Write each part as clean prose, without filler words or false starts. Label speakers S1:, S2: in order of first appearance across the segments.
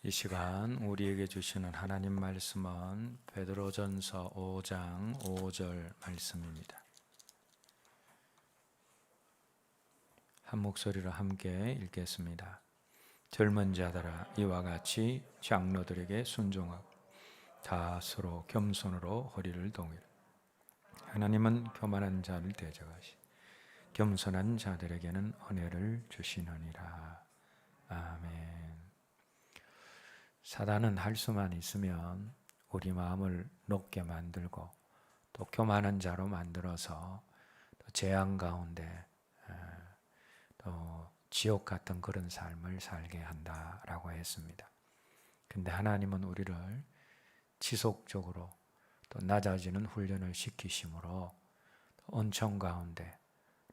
S1: 이 시간 우리에게 주시는 하나님 말씀은 베드로전서 5장 5절 말씀입니다. 한 목소리로 함께 읽겠습니다. 젊은 자들아 이와 같이 장로들에게 순종하고 다 서로 겸손으로 허리를 동이라. 하나님은 교만한 자를 대적하시 겸손한 자들에게는 은혜를 주시느니라. 아멘. 사단은 할 수만 있으면 우리 마음을 높게 만들고 또 교만한 자로 만들어서 또 재앙 가운데 또 지옥 같은 그런 삶을 살게 한다라고 했습니다. 근데 하나님은 우리를 지속적으로 또 낮아지는 훈련을 시키심으로 은총 가운데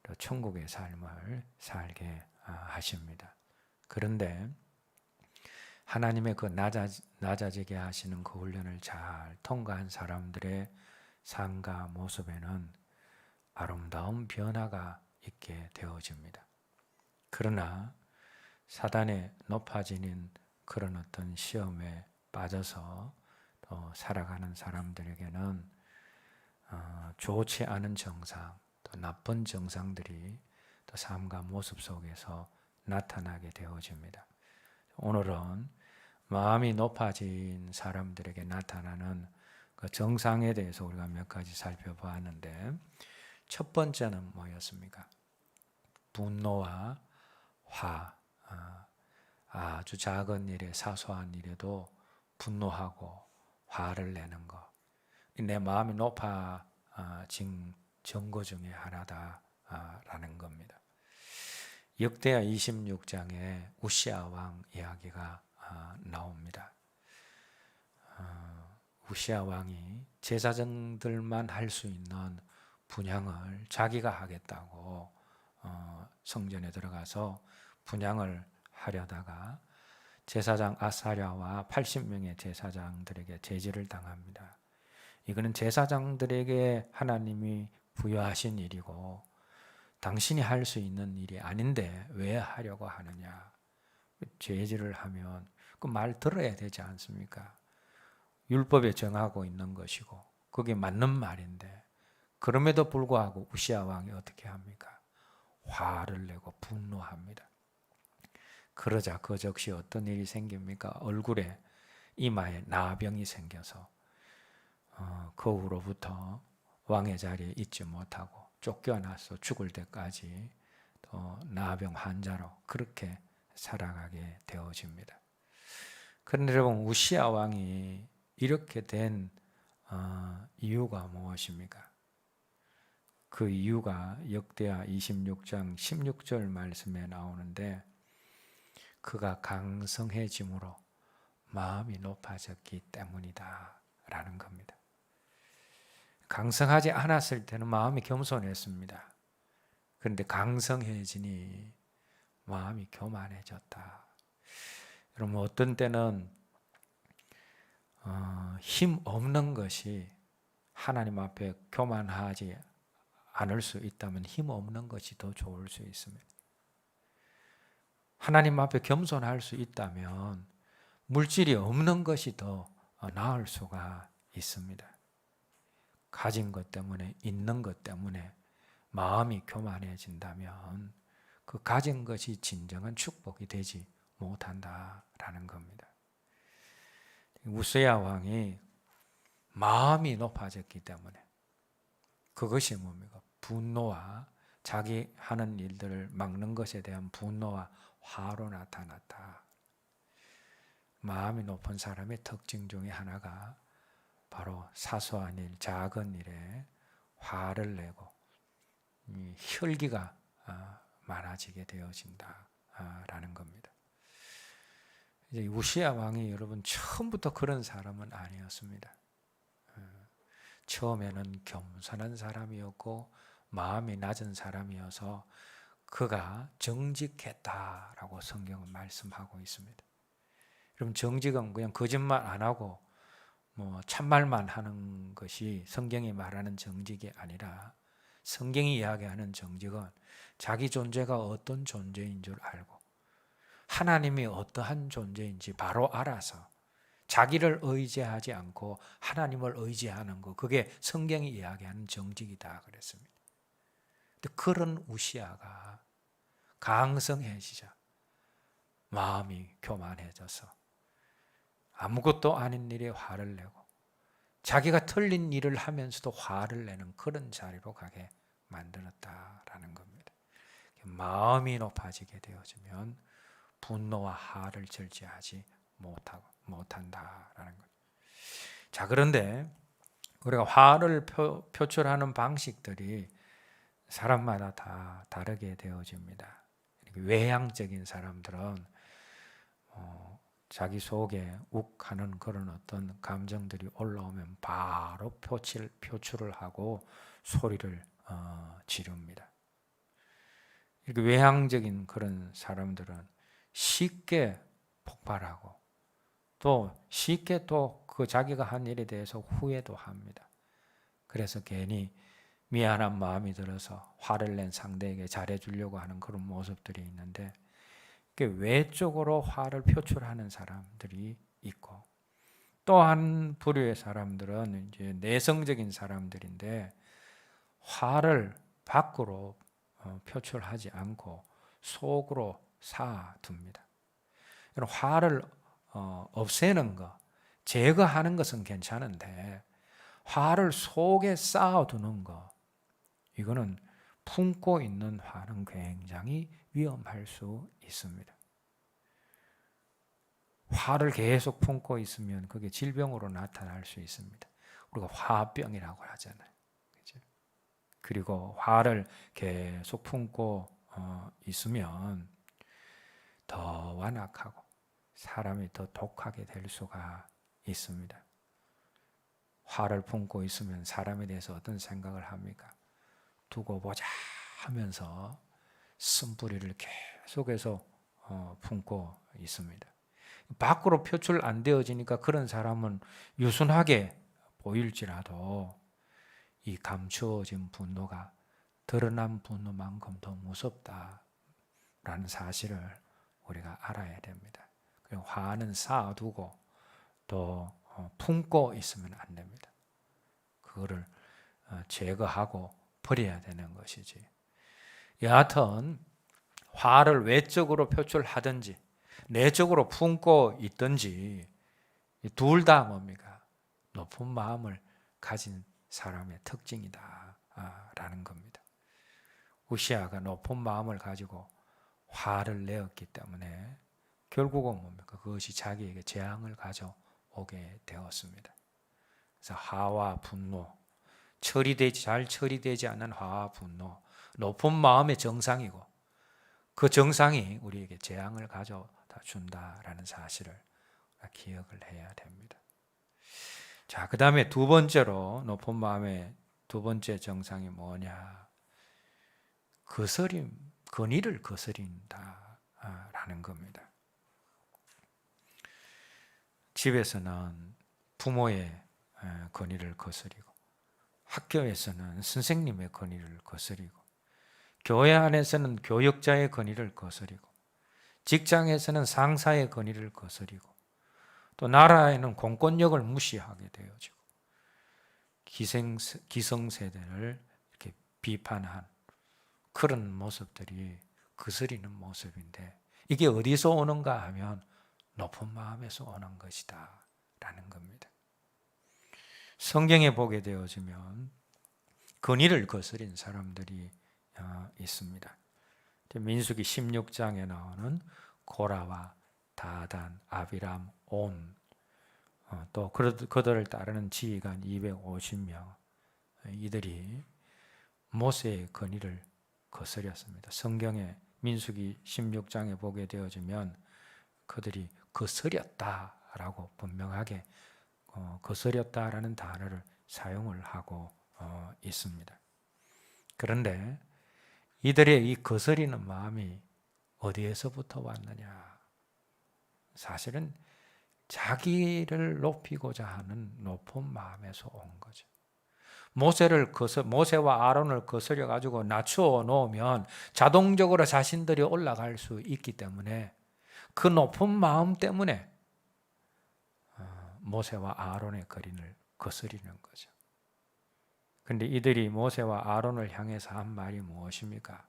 S1: 또 천국의 삶을 살게 하십니다. 그런데 하나님의 그 낮아지게 하시는 그 훈련을 잘 통과한 사람들의 삶과 모습에는 아름다운 변화가 있게 되어집니다. 그러나 사단의 높아지는 그런 어떤 시험에 빠져서 또 살아가는 사람들에게는 좋지 않은 정상, 또 나쁜 정상들이 또 삶과 모습 속에서 나타나게 되어집니다. 오늘은 마음이 높아진 사람들에게 나타나는 그 정상에 대해서 우리가 몇 가지 살펴보았는데, 첫 번째는 뭐였습니까? 분노와 화. 아주 작은 일에, 사소한 일에도 분노하고 화를 내는 것. 내 마음이 높아진 증거 중에 하나다라는 겁니다. 역대하 26장에 우시아 왕 이야기가 나옵니다. 우시아 왕이 제사장들만 할 수 있는 분향을 자기가 하겠다고 성전에 들어가서 분향을 하려다가 제사장 아사랴와 80명의 제사장들에게 제지를 당합니다. 이거는 제사장들에게 하나님이 부여하신 일이고 당신이 할 수 있는 일이 아닌데 왜 하려고 하느냐. 제지를 하면 그 말 들어야 되지 않습니까? 율법에 정하고 있는 것이고 그게 맞는 말인데, 그럼에도 불구하고 우시아 왕이 어떻게 합니까? 화를 내고 분노합니다. 그러자 그 즉시 어떤 일이 생깁니까? 얼굴에 이마에 나병이 생겨서 그 후로부터 왕의 자리에 있지 못하고 쫓겨나서 죽을 때까지 또 나병 환자로 그렇게 살아가게 되어집니다. 그런데 여러분, 우시아 왕이 이렇게 된 이유가 무엇입니까? 그 이유가 역대하 26장 16절 말씀에 나오는데, 그가 강성해짐으로 마음이 높아졌기 때문이다 라는 겁니다. 강성하지 않았을 때는 마음이 겸손했습니다. 그런데 강성해지니 마음이 교만해졌다. 여러분, 어떤 때는 힘 없는 것이, 하나님 앞에 교만하지 않을 수 있다면 힘 없는 것이 더 좋을 수 있습니다. 하나님 앞에 겸손할 수 있다면 물질이 없는 것이 더 나을 수가 있습니다. 가진 것 때문에, 있는 것 때문에 마음이 교만해진다면 그 가진 것이 진정한 축복이 되지 못한다라는 겁니다. 우시아 왕이 마음이 높아졌기 때문에, 그것이 뭡니까? 분노와 자기 하는 일들을 막는 것에 대한 분노와 화로 나타났다. 마음이 높은 사람의 특징 중에 하나가 바로 사소한 일, 작은 일에 화를 내고 혈기가 많아지게 되어진다라는 겁니다. 이제 우시아 왕이 여러분 처음부터 그런 사람은 아니었습니다. 처음에는 겸손한 사람이었고 마음이 낮은 사람이어서 그가 정직했다라고 성경은 말씀하고 있습니다. 여러분, 정직은 그냥 거짓말 안 하고 참말만 하는 것이 성경이 말하는 정직이 아니라, 성경이 이야기하는 정직은 자기 존재가 어떤 존재인 줄 알고 하나님이 어떠한 존재인지 바로 알아서 자기를 의지하지 않고 하나님을 의지하는 것, 그게 성경이 이야기하는 정직이다 그랬습니다. 근데 그런 우시아가 강성해지자 마음이 교만해져서 아무것도 아닌 일에 화를 내고 자기가 틀린 일을 하면서도 화를 내는 그런 자리로 가게 만들었다라는 겁니다. 마음이 높아지게 되어지면 분노와 화를 절제하지 못한다라는 거죠. 자, 그런데 우리가 화를 표출하는 방식들이 사람마다 다 다르게 되어집니다. 외향적인 사람들은 자기 속에 욱하는 그런 어떤 감정들이 올라오면 바로 표출을 하고 소리를 지릅니다. 이렇게 외향적인 그런 사람들은 쉽게 폭발하고 또 쉽게 또 그 자기가 한 일에 대해서 후회도 합니다. 그래서 괜히 미안한 마음이 들어서 화를 낸 상대에게 잘해주려고 하는 그런 모습들이 있는데, 외적으로 화를 표출하는 사람들이 있고, 또 한 부류의 사람들은 이제 내성적인 사람들인데 화를 밖으로 표출하지 않고 속으로 쌓아둡니다. 화를 없애는 것, 제거하는 것은 괜찮은데 화를 속에 쌓아두는 것, 이거는 품고 있는 화는 굉장히 위험할 수 있습니다. 화를 계속 품고 있으면 그게 질병으로 나타날 수 있습니다. 우리가 화병이라고 하잖아요. 그렇죠? 그리고 화를 계속 품고 있으면 더 완악하고 사람이 더 독하게 될 수가 있습니다. 화를 품고 있으면 사람에 대해서 어떤 생각을 합니까? 두고 보자 하면서 쓴뿌리를 계속해서 품고 있습니다. 밖으로 표출 안 되어지니까 그런 사람은 유순하게 보일지라도 이 감추어진 분노가 드러난 분노만큼 더 무섭다라는 사실을 우리가 알아야 됩니다. 그리고 화는 쌓아두고 또 품고 있으면 안 됩니다. 그거를 제거하고 버려야 되는 것이지. 여하튼 화를 외적으로 표출하든지 내적으로 품고 있든지 둘 다 뭡니까? 높은 마음을 가진 사람의 특징이다 라는 겁니다. 우시아가 높은 마음을 가지고 화를 내었기 때문에 결국은 뭡니까? 그것이 자기에게 재앙을 가져오게 되었습니다. 그래서 화와 분노, 잘 처리되지 않는 화와 분노, 높은 마음의 정상이고 그 정상이 우리에게 재앙을 가져다 준다라는 사실을 기억을 해야 됩니다. 자, 그 다음에 두 번째로 높은 마음의 두 번째 정상이 뭐냐? 건의를 거스린다라는 겁니다. 집에서는 부모의 건의를 거스리고, 학교에서는 선생님의 건의를 거스리고, 교회 안에서는 교역자의 건의를 거스리고, 직장에서는 상사의 건의를 거스리고, 또 나라에는 공권력을 무시하게 되어지고, 기성세대를 이렇게 비판한 그런 모습들이 거스리는 모습인데, 이게 어디서 오는가 하면 높은 마음에서 오는 것이다 라는 겁니다. 성경에 보게 되어지면 건의를 거스린 사람들이 있습니다. 민수기 16장에 나오는 고라와 다단, 아비람, 온, 또 그들을 따르는 지휘관 250명, 이들이 모세의 건의를 거스렸습니다. 성경에 민수기 16장에 보게 되어지면 그들이 거스렸다라고 분명하게 거스렸다라는 단어를 사용을 하고 있습니다. 그런데 이들의 이 거스리는 마음이 어디에서부터 왔느냐? 사실은 자기를 높이고자 하는 높은 마음에서 온 거죠. 모세와 아론을 거스려 가지고 낮추어 놓으면 자동적으로 자신들이 올라갈 수 있기 때문에 그 높은 마음 때문에 모세와 아론의 거린을 거스리는 거죠. 그런데 이들이 모세와 아론을 향해서 한 말이 무엇입니까?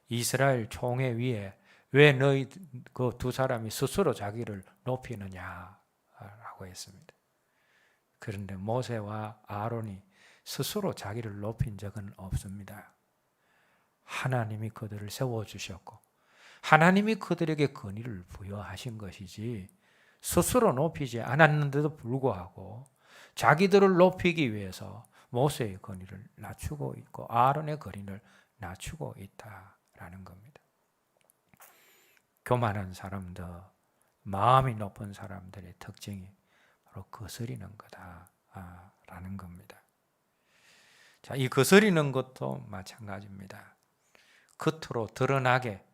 S1: 이스라엘 총회 위에 왜 너희 그 두 사람이 스스로 자기를 높이느냐라고 했습니다. 그런데 모세와 아론이 스스로 자기를 높인 적은 없습니다. 하나님이 그들을 세워주셨고 하나님이 그들에게 권위를 부여하신 것이지 스스로 높이지 않았는데도 불구하고 자기들을 높이기 위해서 모세의 권위를 낮추고 있고 아론의 권위를 낮추고 있다라는 겁니다. 교만한 사람들, 마음이 높은 사람들의 특징이 바로 거스리는 거다라는 겁니다. 자, 이 거스리는 것도 마찬가지입니다. 겉으로 드러나게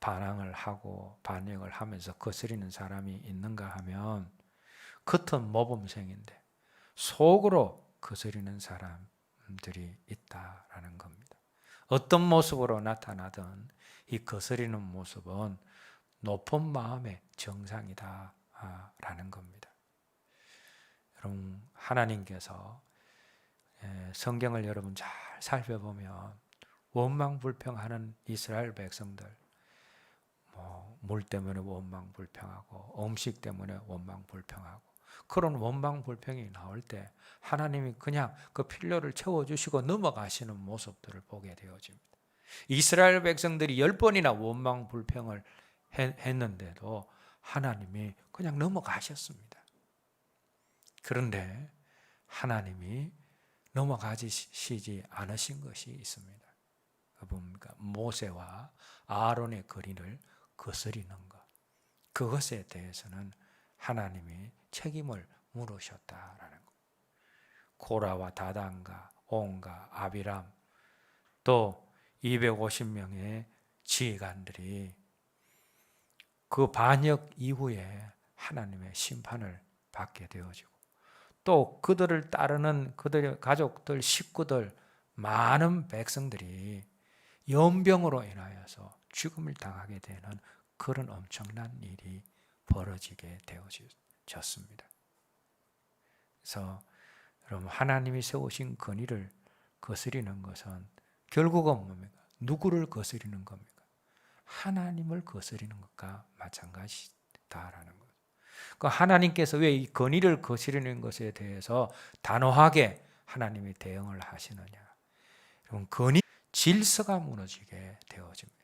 S1: 반항을 하고 반역을 하면서 거스리는 사람이 있는가 하면 겉은 모범생인데 속으로 거스리는 사람들이 있다라는 겁니다. 어떤 모습으로 나타나든 이 거스리는 모습은 높은 마음의 정상이다라는 겁니다. 여러분, 하나님께서 성경을 여러분 잘 살펴보면 원망불평하는 이스라엘 백성들, 물 때문에 원망불평하고 음식 때문에 원망불평하고 그런 원망불평이 나올 때 하나님이 그냥 그 필요를 채워주시고 넘어가시는 모습들을 보게 되어집니다. 이스라엘 백성들이 10번이나 원망불평을 했는데도 하나님이 그냥 넘어가셨습니다. 그런데 하나님이 넘어가시지 않으신 것이 있습니다. 뭡니까? 모세와 아론의 거린을 거스리는 것. 그것에 대해서는 하나님이 책임을 물으셨다라는 것. 고라와 다단과 온과 아비람 또 250명의 지휘관들이 그 반역 이후에 하나님의 심판을 받게 되어지고 또 그들을 따르는 그들의 가족들, 식구들, 많은 백성들이 연병으로 인하여서 죽음을 당하게 되는 그런 엄청난 일이 벌어지게 되어졌습니다. 그래서 여러분, 하나님이 세우신 권위를 거스리는 것은 결국은 뭡니까? 누구를 거스리는 겁니까? 하나님을 거스리는 것과 마찬가지다라는 거죠. 그 하나님께서 왜 이 권위를 거스리는 것에 대해서 단호하게 하나님이 대응을 하시느냐? 여러분, 권위 질서가 무너지게 되어집니다.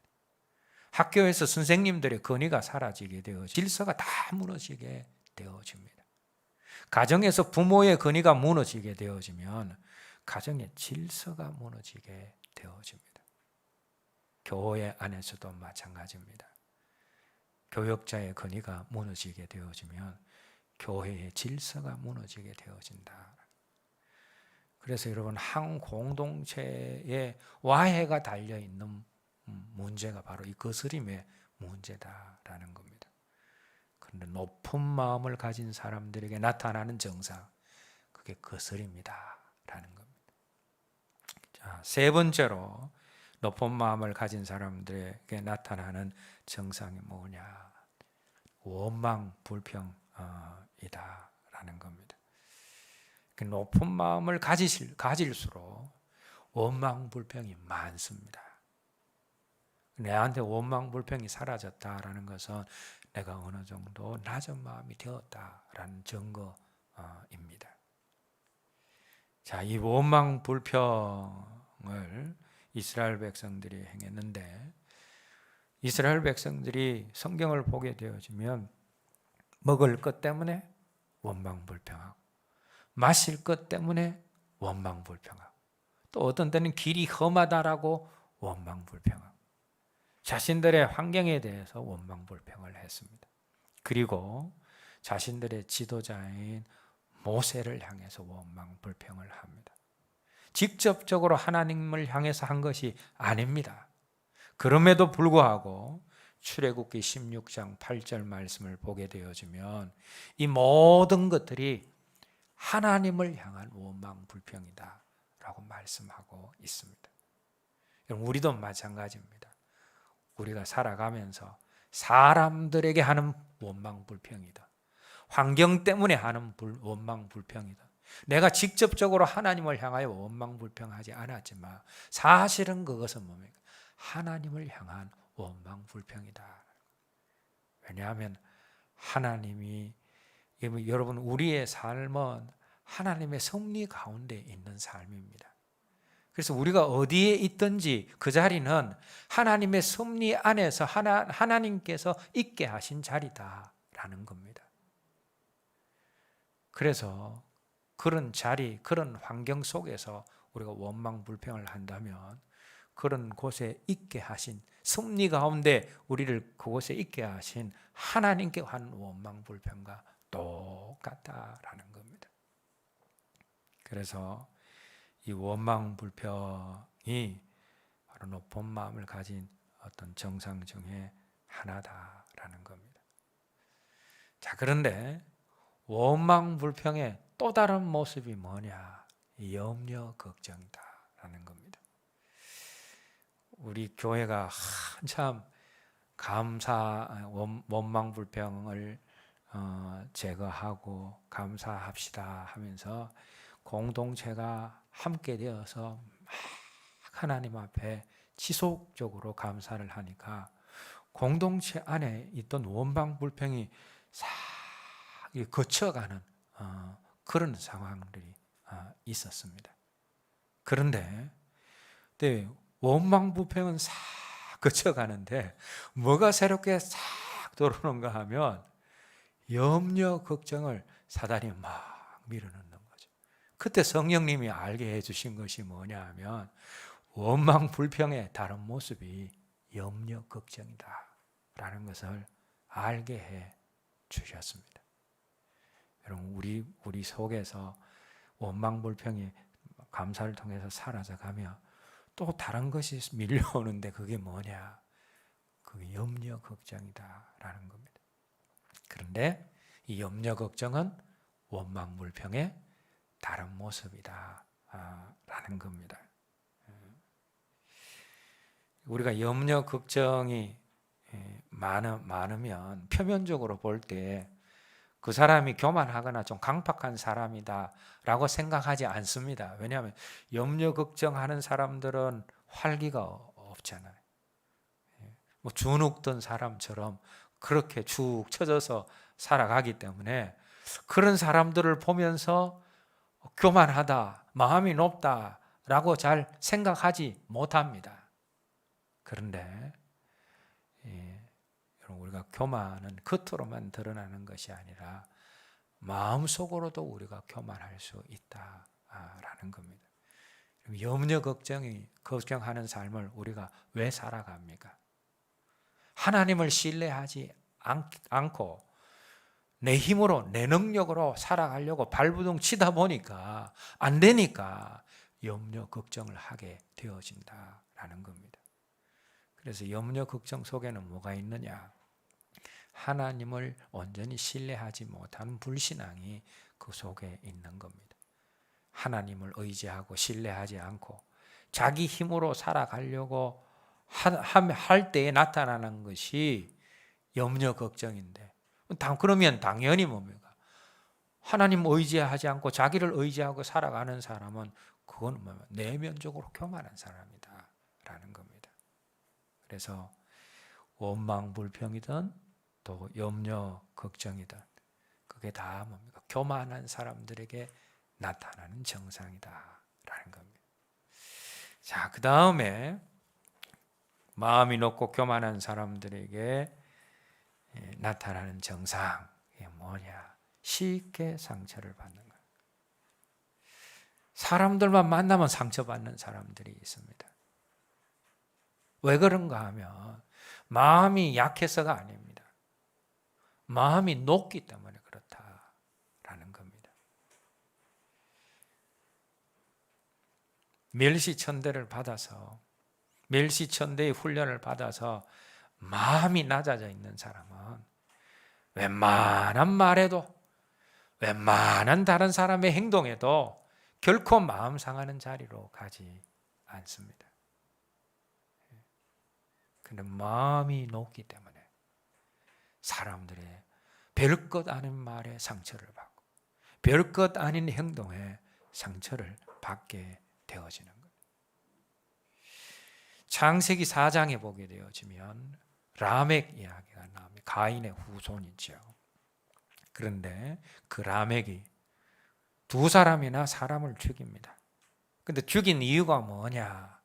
S1: 학교에서 선생님들의 권위가 사라지게 되어 질서가 다 무너지게 되어집니다. 가정에서 부모의 권위가 무너지게 되어지면 가정의 질서가 무너지게 되어집니다. 교회 안에서도 마찬가지입니다. 교역자의 권위가 무너지게 되어지면 교회의 질서가 무너지게 되어진다. 그래서 여러분, 한 공동체에 와해가 달려있는 문제가 바로 이 거스림의 문제다라는 겁니다. 그런데 높은 마음을 가진 사람들에게 나타나는 정상, 그게 거스림이다라는 겁니다. 자, 세 번째로 높은 마음을 가진 사람들에게 나타나는 정상이 뭐냐? 원망, 불평이다라는 겁니다. 높은 마음을 가질수록 원망, 불평이 많습니다. 내한테 원망, 불평이 사라졌다라는 것은 내가 어느 정도 낮은 마음이 되었다라는 증거입니다. 자, 이 원망, 불평을 이스라엘 백성들이 행했는데 이스라엘 백성들이 성경을 보게 되어지면 먹을 것 때문에 원망불평하고 마실 것 때문에 원망불평하고 또 어떤 때는 길이 험하다라고 원망불평하고 자신들의 환경에 대해서 원망불평을 했습니다. 그리고 자신들의 지도자인 모세를 향해서 원망불평을 합니다. 직접적으로 하나님을 향해서 한 것이 아닙니다. 그럼에도 불구하고 출애굽기 16장 8절 말씀을 보게 되어지면 이 모든 것들이 하나님을 향한 원망불평이다 라고 말씀하고 있습니다. 우리도 마찬가지입니다. 우리가 살아가면서 사람들에게 하는 원망불평이다. 환경 때문에 하는 원망불평이다. 내가 직접적으로 하나님을 향하여 원망불평하지 않았지만 사실은 그것은 뭡니까? 하나님을 향한 원망불평이다. 왜냐하면 하나님이, 여러분, 우리의 삶은 하나님의 섭리 가운데 있는 삶입니다. 그래서 우리가 어디에 있든지 그 자리는 하나님의 섭리 안에서 하나님께서 있게 하신 자리다라는 겁니다. 그래서 그런 자리, 그런 환경 속에서 우리가 원망불평을 한다면 그런 곳에 있게 하신, 섭리 가운데 우리를 그곳에 있게 하신 하나님께 한 원망불평과 똑같다라는 겁니다. 그래서 이 원망불평이 바로 높은 마음을 가진 어떤 정상 중에 하나다라는 겁니다. 자, 그런데 원망불평의 또 다른 모습이 뭐냐? 염려, 걱정이다라는 겁니다. 우리 교회가 한참 원망불평을 제거하고 감사합시다 하면서 공동체가 함께 되어서 막 하나님 앞에 지속적으로 감사를 하니까 공동체 안에 있던 원망불평이 싹 거쳐가는 그런 상황들이 있었습니다. 그런데 원망불평은 싹 거쳐가는데 뭐가 새롭게 싹 들어오는가 하면 염려, 걱정을 사단이 막 밀어넣는 거죠. 그때 성령님이 알게 해주신 것이 뭐냐 하면 원망불평의 다른 모습이 염려, 걱정이다 라는 것을 알게 해 주셨습니다. 여러분, 우리 속에서 원망불평이 감사를 통해서 사라져가며 또 다른 것이 밀려오는데 그게 뭐냐? 그게 염려, 걱정이다라는 겁니다. 그런데 이 염려, 걱정은 원망불평의 다른 모습이다라는 겁니다. 우리가 염려, 걱정이 많으면 표면적으로 볼 때 그 사람이 교만하거나 좀 강팍한 사람이다라고 생각하지 않습니다. 왜냐하면 염려, 걱정하는 사람들은 활기가 없잖아요. 뭐 주눅든 사람처럼 그렇게 축 처져서 살아가기 때문에 그런 사람들을 보면서 교만하다, 마음이 높다라고 잘 생각하지 못합니다. 그런데 우리가 교만은 겉으로만 드러나는 것이 아니라 마음속으로도 우리가 교만할 수 있다라는 겁니다. 염려, 걱정하는 삶을 우리가 왜 살아갑니까? 하나님을 신뢰하지 않고 내 힘으로, 내 능력으로 살아가려고 발부둥 치다 보니까 안 되니까 염려, 걱정을 하게 되어진다라는 겁니다. 그래서 염려, 걱정 속에는 뭐가 있느냐? 하나님을 온전히 신뢰하지 못하는 불신앙이 그 속에 있는 겁니다. 하나님을 의지하고 신뢰하지 않고 자기 힘으로 살아가려고 할 때에 나타나는 것이 염려, 걱정인데, 그러면 당연히 뭡니까? 하나님 의지하지 않고 자기를 의지하고 살아가는 사람은 그건 뭡니까? 내면적으로 교만한 사람이다 라는 겁니다. 그래서 원망불평이든 또 염려, 걱정이든 그게 다 뭡니까? 교만한 사람들에게 나타나는 정상이다라는 겁니다. 자, 그 다음에 마음이 높고 교만한 사람들에게 나타나는 정상, 이게 뭐냐? 쉽게 상처를 받는 거예요. 사람들만 만나면 상처받는 사람들이 있습니다. 왜 그런가 하면 마음이 약해서가 아닙니다. 마음이 높기 때문에 그렇다라는 겁니다. 멸시천대를 받아서, 멸시천대의 훈련을 받아서 마음이 낮아져 있는 사람은 웬만한 말에도, 웬만한 다른 사람의 행동에도 결코 마음 상하는 자리로 가지 않습니다. 근데 마음이 높기 때문에 사람들의 별것 아닌 말에 상처를 받고 별것 아닌 행동에 상처를 받게 되어지는 거예요. 창세기 4장에 보게 되어지면 라멕 이야기가 나옵니다. 가인의 후손이죠. 그런데 그 라멕이 두 사람이나 사람을 죽입니다. 근데 죽인 이유가 뭐냐?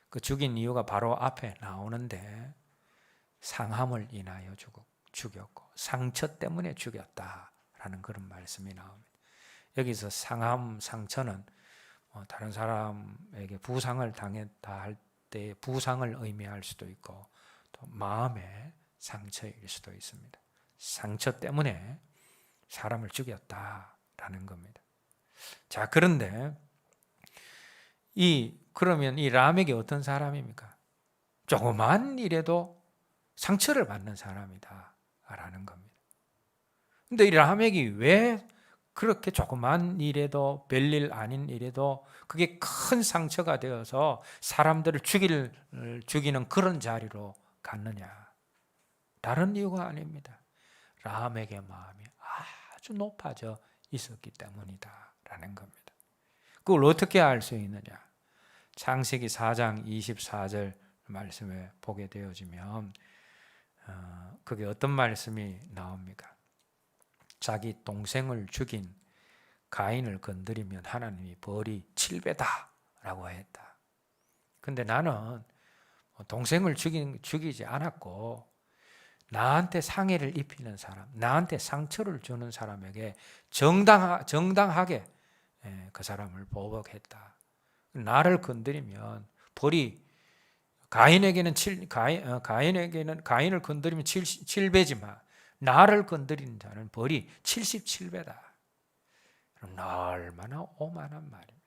S1: 그 죽인 이유가 바로 앞에 나오는데 상함을 인하여 죽였고 상처 때문에 죽였다라는 그런 말씀이 나옵니다. 여기서 상함, 상처는 다른 사람에게 부상을 당했다 할 때 부상을 의미할 수도 있고 또 마음의 상처일 수도 있습니다. 상처 때문에 사람을 죽였다라는 겁니다. 자, 그런데 그러면 이 라멕이 어떤 사람입니까? 조그만 일에도 상처를 받는 사람이다라는 겁니다. 근데 이 라멕이 왜 그렇게 조그만 일에도 별일 아닌 일에도 그게 큰 상처가 되어서 사람들을 죽이는 그런 자리로 갔느냐? 다른 이유가 아닙니다. 라멕의 마음이 아주 높아져 있었기 때문이다라는 겁니다. 그걸 어떻게 알 수 있느냐? 창세기 4장 24절 말씀에 보게 되어지면 그게 어떤 말씀이 나옵니까? 자기 동생을 죽인 가인을 건드리면 하나님이 벌이 7배다라고 했다. 근데 나는 동생을 죽이지 않았고 나한테 상해를 입히는 사람, 나한테 상처를 주는 사람에게 정당하게 그 사람을 보복했다. 나를 건드리면 벌이 가인을 건드리면 7배지만 나를 건드리는 자는 벌이 77배다. 얼마나 오만한 말입니다.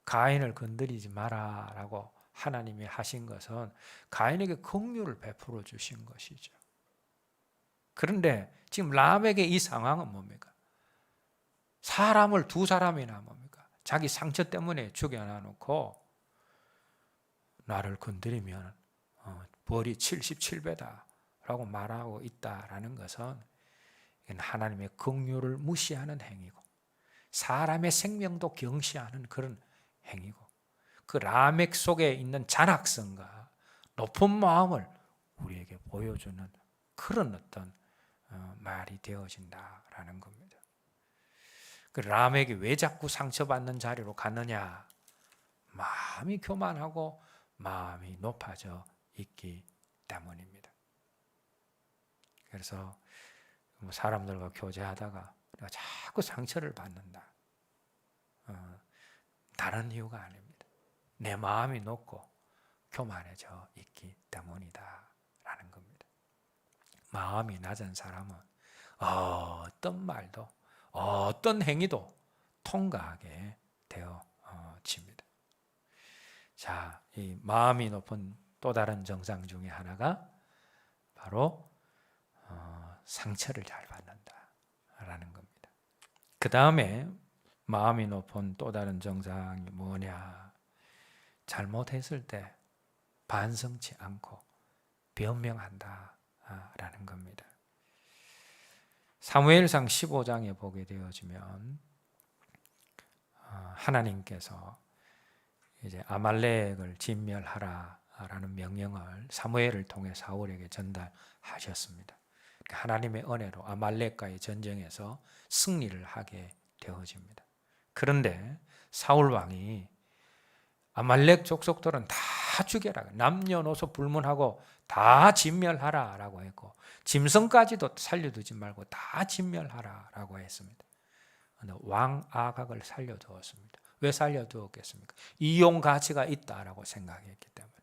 S1: 가인을 건드리지 마라라고 하나님이 하신 것은 가인에게 긍휼을 베풀어 주신 것이죠. 그런데 지금 라멕의 이 상황은 뭡니까? 사람을 두 사람이나 뭡니까? 자기 상처 때문에 죽여놔놓고 나를 건드리면 벌이 77배다 라고 말하고 있다라는 것은 하나님의 긍휼을 무시하는 행위고 사람의 생명도 경시하는 그런 행위고 그 라멕 속에 있는 잔악성과 높은 마음을 우리에게 보여주는 그런 어떤 말이 되어진다라는 겁니다. 그 라멕이 왜 자꾸 상처받는 자리로 갔느냐? 마음이 교만하고 마음이 높아져 있기 때문입니다. 그래서 사람들과 교제하다가 내가 자꾸 상처를 받는다. 다른 이유가 아닙니다. 내 마음이 높고 교만해져 있기 때문이다 라는 겁니다. 마음이 낮은 사람은 어떤 말도 어떤 행위도 통과하게 되어집니다. 자, 이 마음이 높은 또 다른 정상 중에 하나가 바로 상처를 잘 받는다라는 겁니다. 그 다음에 마음이 높은 또 다른 정상이 뭐냐? 잘못했을 때 반성치 않고 변명한다라는 겁니다. 사무엘상 15장에 보게 되어지면 하나님께서 이제 아말렉을 진멸하라라는 명령을 사무엘을 통해 사울에게 전달하셨습니다. 하나님의 은혜로 아말렉과의 전쟁에서 승리를 하게 되어집니다. 그런데 사울 왕이 아말렉 족속들은 다 죽여라, 남녀노소 불문하고 다 진멸하라라고 했고 짐승까지도 살려두지 말고 다 진멸하라라고 했습니다. 그런데 왕 아각을 살려두었습니다. 왜 살려두었겠습니까? 이용 가치가 있다라고 생각했기 때문에.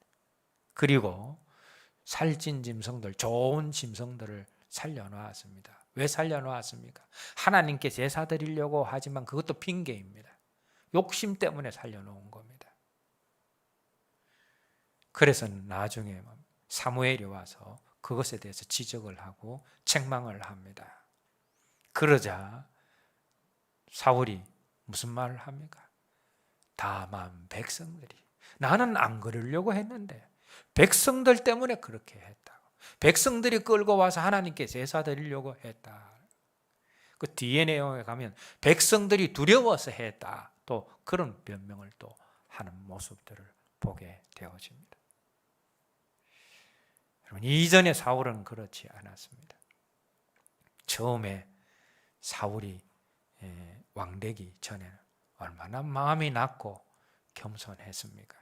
S1: 그리고 살찐 짐승들, 좋은 짐승들을 살려놓았습니다. 왜 살려놓았습니까? 하나님께 제사 드리려고 하지만 그것도 핑계입니다. 욕심 때문에 살려놓은 겁니다. 그래서 나중에 사무엘이 와서 그것에 대해서 지적을 하고 책망을 합니다. 그러자 사울이 무슨 말을 합니까? 다만 백성들이 나는 안 그러려고 했는데 백성들 때문에 그렇게 했다고. 백성들이 끌고 와서 하나님께 제사 드리려고 했다. 그 뒤에 내용에 가면 백성들이 두려워서 했다. 또 그런 변명을 또 하는 모습들을 보게 되어집니다. 여러분, 이전에 사울은 그렇지 않았습니다. 처음에 사울이 왕되기 전에는 얼마나 마음이 낮고 겸손했습니까?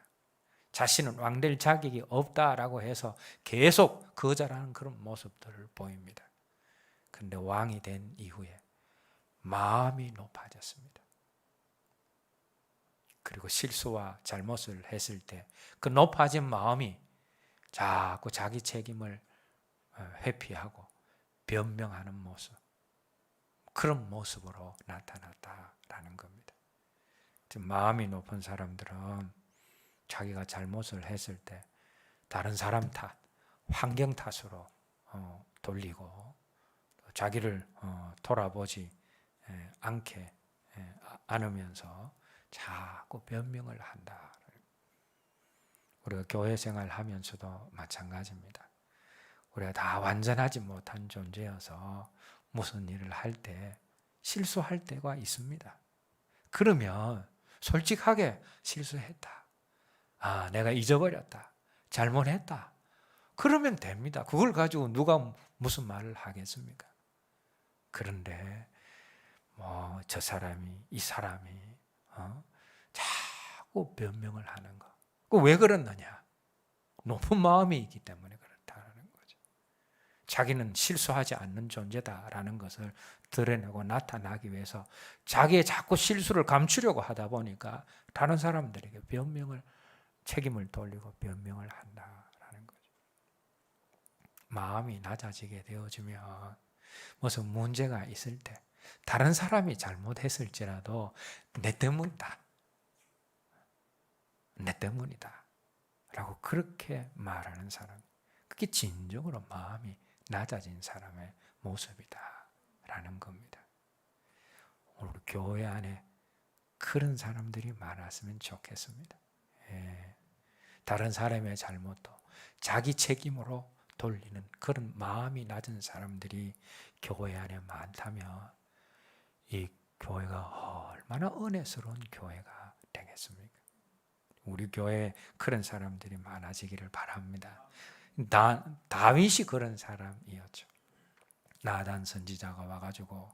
S1: 자신은 왕될 자격이 없다라고 해서 계속 거절하는 그런 모습들을 보입니다. 그런데 왕이 된 이후에 마음이 높아졌습니다. 그리고 실수와 잘못을 했을 때 그 높아진 마음이 자꾸 자기 책임을 회피하고 변명하는 모습, 그런 모습으로 나타났다라는 겁니다. 마음이 높은 사람들은 자기가 잘못을 했을 때 다른 사람 탓, 환경 탓으로 돌리고 자기를 돌아보지 않으면서 자꾸 변명을 한다. 우리가 교회 생활하면서도 마찬가지입니다. 우리가 다 완전하지 못한 존재여서 무슨 일을 할 때 실수할 때가 있습니다. 그러면 솔직하게 실수했다. 내가 잊어버렸다. 잘못했다. 그러면 됩니다. 그걸 가지고 누가 무슨 말을 하겠습니까? 그런데 저 사람이, 이 사람이 자꾸 변명을 하는 거. 왜 그렇느냐? 높은 마음이 있기 때문에 그렇다는 거죠. 자기는 실수하지 않는 존재다라는 것을 드러내고 나타나기 위해서 자기의 자꾸 실수를 감추려고 하다 보니까 다른 사람들에게 책임을 돌리고 변명을 한다라는 거죠. 마음이 낮아지게 되어지면 무슨 문제가 있을 때 다른 사람이 잘못했을지라도 내 때문이다. 내 때문이다. 라고 그렇게 말하는 사람. 그게 진정으로 마음이 낮아진 사람의 모습이다. 라는 겁니다. 오늘 교회 안에 그런 사람들이 많았으면 좋겠습니다. 다른 사람의 잘못도 자기 책임으로 돌리는 그런 마음이 낮은 사람들이 교회 안에 많다면 이 교회가 얼마나 은혜스러운 교회가 되겠습니까? 우리 교회에 그런 사람들이 많아지기를 바랍니다. 다윗이 그런 사람이었죠. 나단 선지자가 와가지고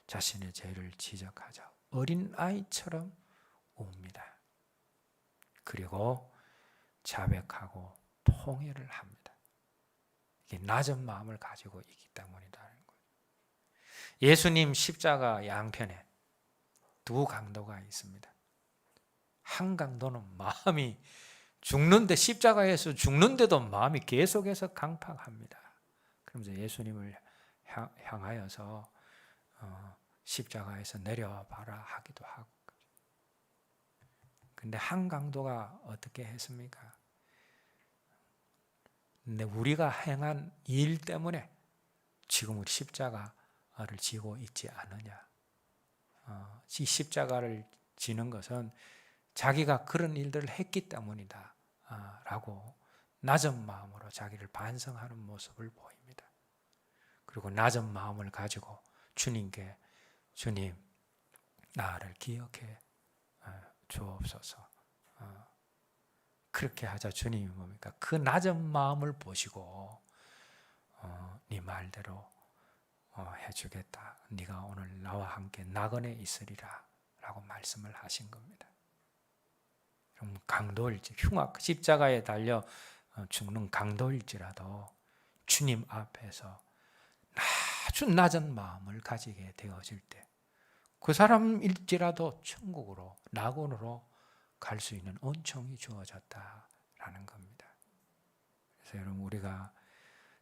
S1: 자신의 죄를 지적하자 어린 아이처럼 웁니다. 그리고 자백하고 통회를 합니다. 이게 낮은 마음을 가지고 있기 때문이라는 거예요. 예수님 십자가 양편에 두 강도가 있습니다. 한 강도는 마음이 죽는데, 십자가에서 죽는데도 마음이 계속해서 강팍합니다. 그러면서 예수님을 향하여서 십자가에서 내려와봐라 하기도 하고. 근데 한 강도가 어떻게 했습니까? 근데 우리가 행한 일 때문에 지금 우리 십자가를 지고 있지 않느냐. 이 십자가를 지는 것은 자기가 그런 일들을 했기 때문이다 라고 낮은 마음으로 자기를 반성하는 모습을 보입니다. 그리고 낮은 마음을 가지고 주님께 주님 나를 기억해 주옵소서. 그렇게 하자. 주님이 뭡니까? 그 낮은 마음을 보시고 네 말대로 해주겠다. 네가 오늘 나와 함께 낙원에 있으리라 라고 말씀을 하신 겁니다. 강도일지, 흉악 십자가에 달려 죽는 강도일지라도 주님 앞에서 아주 낮은 마음을 가지게 되어질 때 그 사람일지라도 천국으로, 낙원으로 갈 수 있는 은총이 주어졌다라는 겁니다. 그래서 여러분, 우리가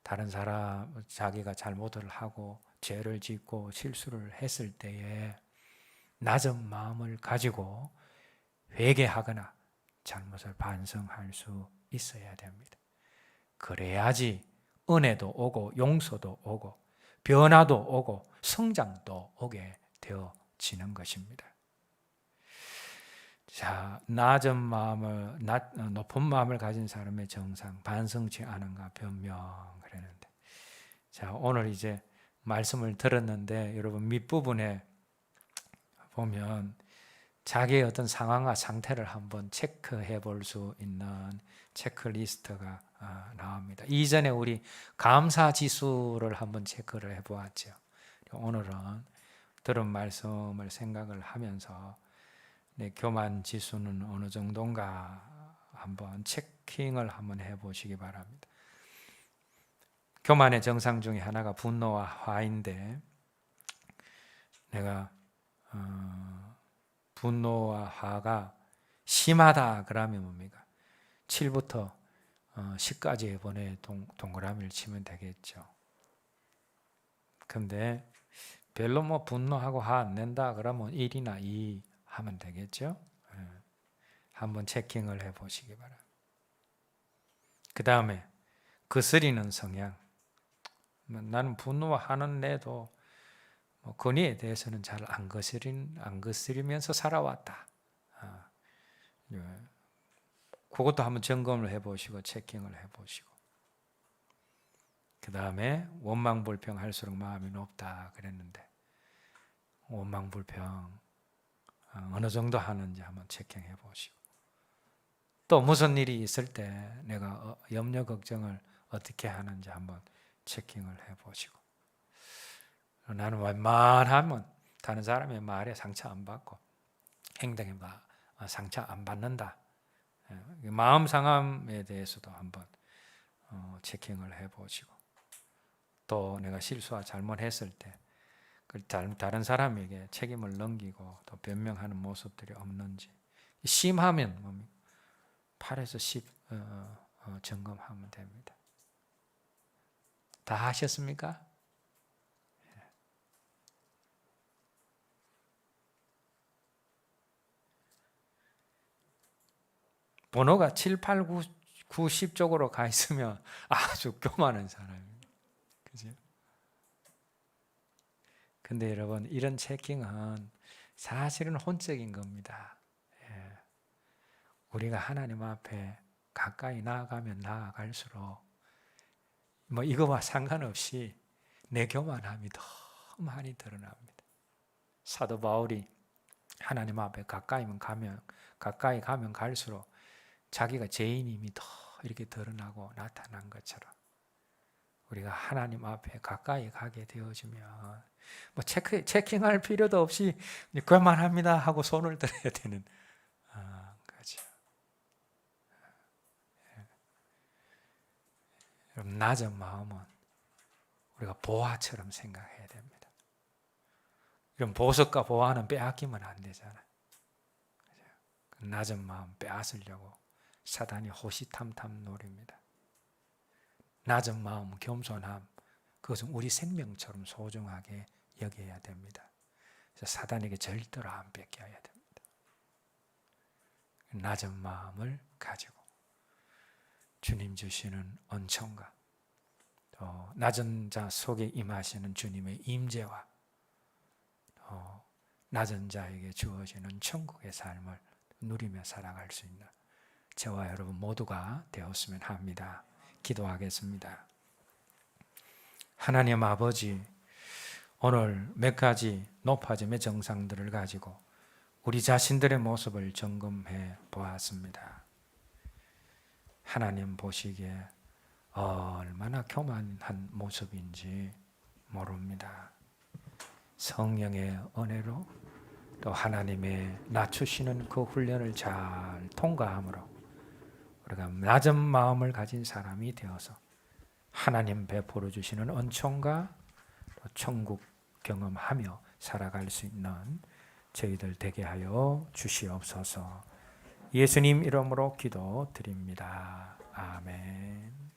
S1: 다른 사람, 자기가 잘못을 하고 죄를 짓고 실수를 했을 때에 낮은 마음을 가지고 회개하거나 잘못을 반성할 수 있어야 됩니다. 그래야지 은혜도 오고 용서도 오고 변화도 오고 성장도 오게 되어지는 것입니다. 자, 높은 마음을 가진 사람의 정상, 반성치 않은가 변명 그랬는데, 자, 오늘 이제 말씀을 들었는데 여러분 밑부분에 보면 자기의 어떤 상황과 상태를 한번 체크해 볼 수 있는 체크리스트가 나옵니다. 이전에 우리 감사 지수를 한번 체크를 해 보았죠. 오늘은 들은 말씀을 생각을 하면서 내 교만 지수는 어느 정도인가 한번 체킹을 한번 해 보시기 바랍니다. 교만의 정상 중에 하나가 분노와 화인데, 내가 분노와 화가 심하다 그러면 뭡니까? 7부터 10까지의 번에 동그라미를 치면 되겠죠. 근데 별로 뭐 분노하고 화 안 낸다 그러면 1이나 2 하면 되겠죠. 한번 체킹을 해 보시기 바랍니다. 그 다음에 거스리는 성향. 나는 분노와 화는 내도 권위에 대해서는 잘 안 거스리면서 살아왔다. 그것도 한번 점검을 해보시고 체킹을 해보시고, 그 다음에 원망불평할수록 마음이 높다 그랬는데, 원망불평 어느 정도 하는지 한번 체킹해 보시고, 또 무슨 일이 있을 때 내가 염려 걱정을 어떻게 하는지 한번 체킹을 해 보시고, 나는 웬만하면 다른 사람의 말에 상처 안 받고 행동에 상처 안 받는다. 마음 상함에 대해서도 한번 체킹을 해 보시고, 또 내가 실수와 잘못했을 때 다른 사람에게 책임을 넘기고 또 변명하는 모습들이 없는지, 심하면 8에서 10 점검하면 됩니다. 다 하셨습니까? 번호가 7, 8, 9, 10 쪽으로 가 있으면 아주 교만한 사람입니다. 그죠? 근데 여러분, 이런 체킹은 사실은 혼적인 겁니다. 우리가 하나님 앞에 가까이 나아가면 나아갈수록 이거와 상관없이 내 교만함이 더 많이 드러납니다. 사도 바울이 하나님 앞에 가까이 가면 갈수록 자기가 죄인임이 더 이렇게 드러나고 나타난 것처럼, 우리가 하나님 앞에 가까이 가게 되어지면 체킹할 필요도 없이 그만합니다 하고 손을 들어야 되는 거죠. 여러분, 낮은 마음은 우리가 보화처럼 생각해야 됩니다. 이런 보석과 보화는 빼앗기면 안 되잖아요. 낮은 마음 빼앗으려고 사단이 호시탐탐 노립니다. 낮은 마음, 겸손함, 그것은 우리 생명처럼 소중하게 여겨야 됩니다. 그래서 사단에게 절대로 안 뺏겨야 됩니다. 낮은 마음을 가지고 주님 주시는 은총과 또 낮은 자 속에 임하시는 주님의 임재와 낮은 자에게 주어지는 천국의 삶을 누리며 살아갈 수 있는 저와 여러분 모두가 되었으면 합니다. 기도하겠습니다. 하나님 아버지, 오늘 몇 가지 높아짐의 정상들을 가지고 우리 자신들의 모습을 점검해 보았습니다. 하나님 보시기에 얼마나 교만한 모습인지 모릅니다. 성령의 은혜로 또 하나님의 낮추시는 그 훈련을 잘 통과함으로 우리가 낮은 마음을 가진 사람이 되어서 하나님 베풀어 주시는 은총과 또 천국 경험하며 살아갈 수 있는 저희들 되게 하여 주시옵소서. 예수님 이름으로 기도드립니다. 아멘.